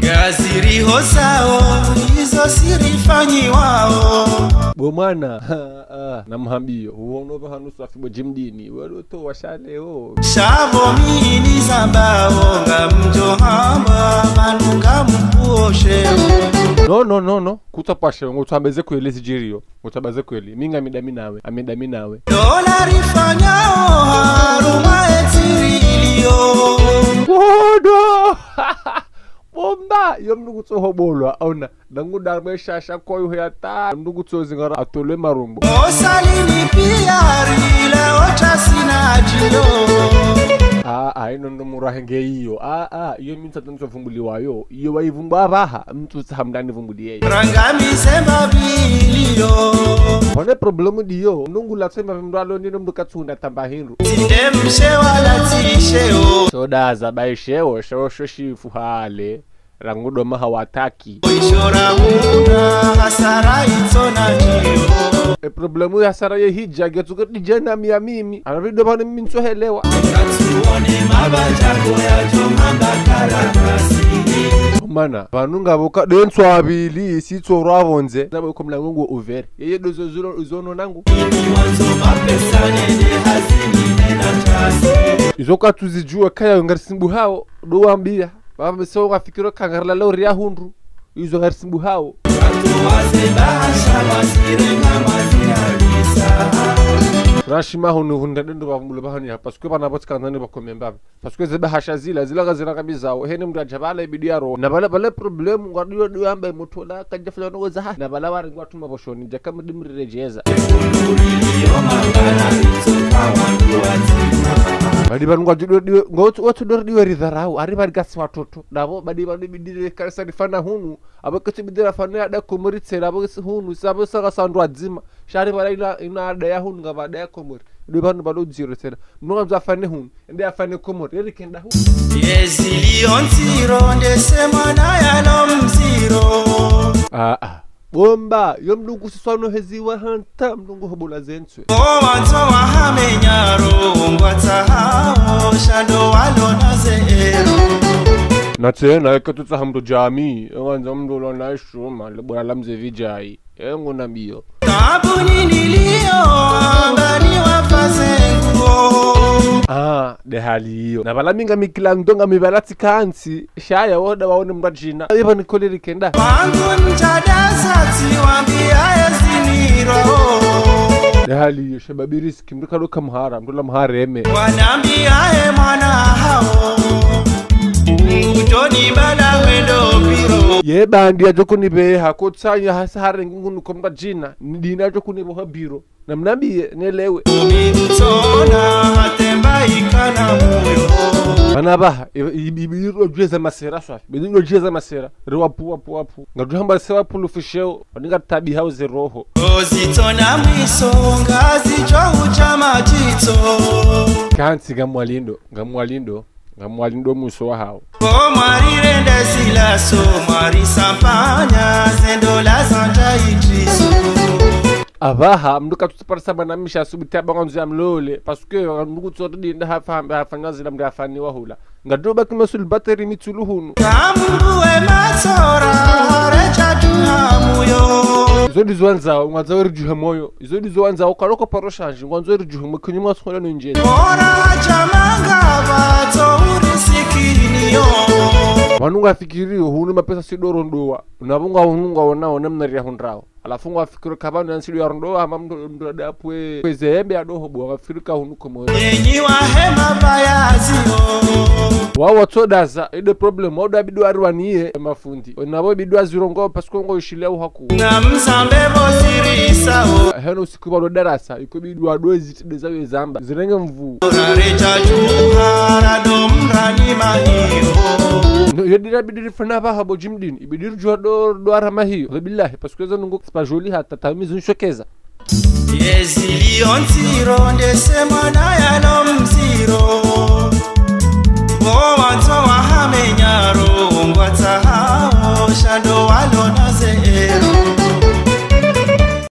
ya siri hosao hizo siri fanyiwao bomana namhambio uonova hanusu afibo jimdini waloto washaleo shavo mini zambao ngamjohamba manunga mpuoshe no kutapashe ngotambeze kweli jirio ngutabaze kweli minga amedami nawe dola rifanyao haruma etirilio wodo bomba yomnungu tsohobolwa auna dangu darmeshasha koyo yata nungu tsozingara atole marumbo osalini piarile otasinajilo ino ndo murahenge iyo iyo minta tanzo vumbuliwayo iyo waivumba baha mtu hamdani vumbuliye rangamise mabiliyo pone problemu diyo nungu latsema vimdalo nino mdukatsunda tambahindu tinde mshewa latisheo sodaza baisheo shoshifu hale rangudo maha wataki ishora muna hasara itsona jiyo problemu ya hasara ye hija getuka dijena mimi anavido bana minso helewa katsuone mabajago ya jomamba karatasi mana vanunga boka denswa abili sitso ravonze nabo komlango ngo over yeye dozo uzono nangu mwanzo mapesane de hazini na trasi izoka tuzijua kaya ngarsimbu hao do wambia baba so ngafikiro kangarla lori ya hundu izo ngarsimbu hao watu wazebasha wasirenga mazialisa rashima hunu hunda ndo bambulo bahani hapa sikwe bana botsikana bakomemba paske zeba hashazila zilagazira kabizao hene mndu ajabala ibidiaro na bala problem ngadiyo yamba motola kajafanya no zaha na bala wari ngwatuma boshoni jakam dimrirejeza badi bangu ajudo ngotu watu dordiwe ridharau ari bari gasi watoto nabo badi bidire karisa difana hunu abakati bidira fana ada komuritse nabo hunu sabo saka sandu adzima shari bala ina ada ya hunu ngabada ya komori do banu balo zero tena mno mzafane hunu ende afane komori eri kenda hu yezilion zero ndesema na yalo mziro bomba yomnungu siswano heziwa hanta mnungu hobola zenswe owanzo wahamenyaro ngwatahao shado walona zeero natena ekatutsa hamdo jami wanza mndolo na shuma lebora lamze vijai engo nambio tabuni nilio angani wafazenguo de hali hiyo na balaminga mikilangdonga mibalati kansi shaya woda waone mrajina iba nikoleri kenda wangu ntadasati wambia yeziniro de hali hiyo shababiriski mdukaruka mhara mdula mhareme wanambia mwana hao utoni bala wendo piro ye bandi ajokuni beha kotsanya hasare ngunu komba jina ndina ajokuni boha biro na mnambie nelewe mitsona hatemba ikana moyo banaba ibiro jeza masera swafi bidiro jeza masera riwapu ngaduhamba sewa pulufisheo baninga tabi house roho ozitona mwisonga zicho chama tito kansi ngamwalindo muso hao komari rende silaso mari sampanya zendo la santa itriso abaha mduka tuparisa banamisha subita banganzu ya mlole paske ndugu tsodi nda hafanya zila mda afani wahula ngadoba kimasul bateri mituluhunu kamunguwe matsora recha tuhamuyo izodi zwanza ngwazaweri juhamoyo izodi zwanza ukaroko paroshanji ngwanzaweri juhamoyo kunyuma tsola no njeni ora chamanga bato urisikiniyo vanunga fikiriyo hunu mapesa sidoro ndoa unabunga hununga onao namnaria hundrao alafu ngafikiro kabano yansido ya ndoa ama mndo dapwe kwezembe adoho bwa ngafirika hunu komo yenyi wa hema bayazio wawo tsodaza ide problem oda bidwa arwaniye mafundi nabo bidwa zirongo pasko ngo ishilea uhaku ngamsambe bosirisao heno sikuba lo darasa iko bidwa dozi tideza wezamba zirenge mvu recha juhara domrani mahiro no yedira bidiri fana ba habo jimdin ibidir jwa do arama hiyo billahi pasko zo nungu spa joli hata tamizu nshokeza yezilion tiro ndesema na yalo